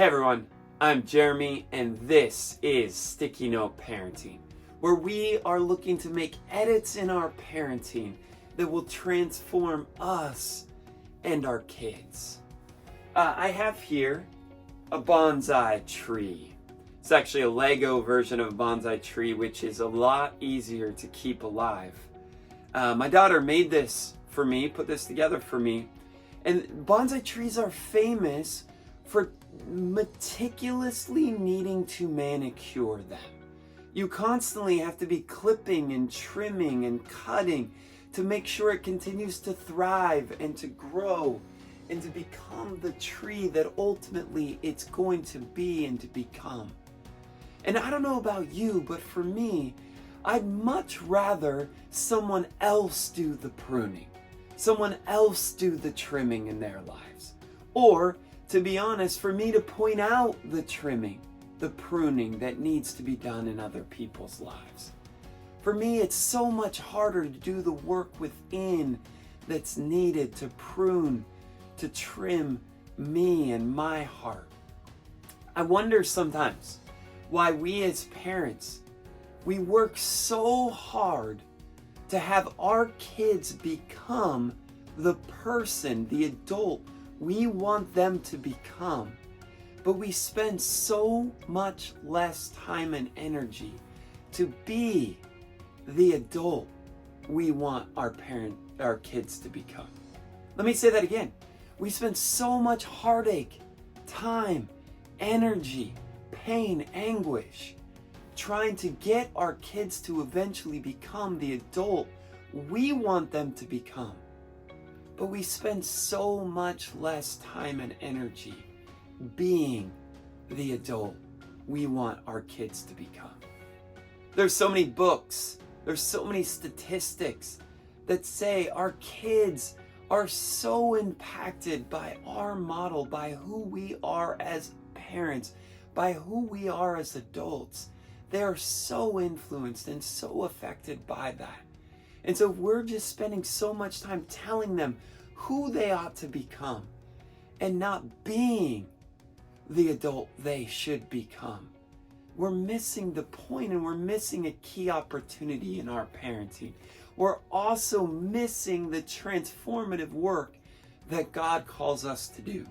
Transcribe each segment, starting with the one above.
Hey everyone, I'm Jeremy and this is Sticky Note Parenting, where we are looking to make edits in our parenting that will transform us and our kids. I have here a bonsai tree. It's actually a Lego version of a bonsai tree, which is a lot easier to keep alive. My daughter made this for me, put this together for me, and bonsai trees are famous for meticulously needing to manicure them. You constantly have to be clipping and trimming and cutting to make sure it continues to thrive and to grow and to become the tree that ultimately it's going to be and to become. And I don't know about you, but for me, I'd much rather someone else do the pruning, someone else do the trimming in their lives. Or, to be honest, for me to point out the trimming, the pruning that needs to be done in other people's lives. For me, it's so much harder to do the work within that's needed to prune, to trim me and my heart. I wonder sometimes why we as parents, we work so hard to have our kids become the person, the adult we want them to become, but we spend so much less time and energy to be the adult we want our kids to become. Let me say that again. We spend so much heartache, time, energy, pain, anguish, trying to get our kids to eventually become the adult we want them to become. But we spend so much less time and energy being the adult we want our kids to become. There's so many books, there's so many statistics that say our kids are so impacted by our model, by who we are as parents, by who we are as adults. They are so influenced and so affected by that. And so we're just spending so much time telling them who they ought to become and not being the adult they should become. We're missing the point, and we're missing a key opportunity in our parenting. We're also missing the transformative work that God calls us to do.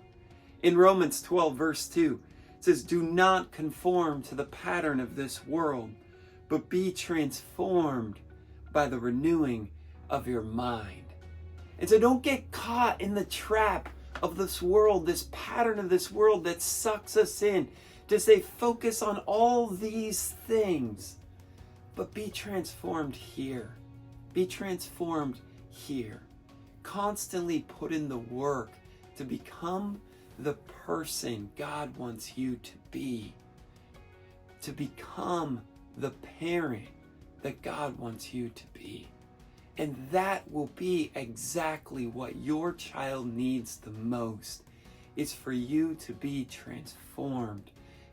In Romans 12, verse 2, it says, "Do not conform to the pattern of this world, but be transformed by the renewing of your mind." And so don't get caught in the trap of this world, this pattern of this world that sucks us in to say focus on all these things, but be transformed here. Be transformed here. Constantly put in the work to become the person God wants you to be become the parent that God wants you to be. And that will be exactly what your child needs the most, is for you to be transformed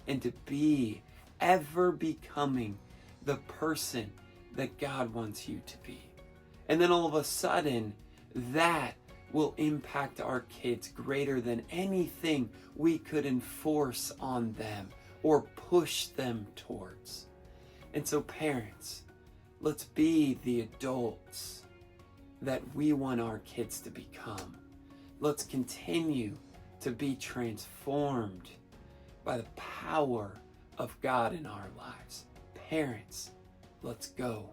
and to be ever becoming the person that God wants you to be. And then all of a sudden, that will impact our kids greater than anything we could enforce on them or push them towards. And so parents, let's be the adults that we want our kids to become. Let's continue to be transformed by the power of God in our lives. Parents, let's go.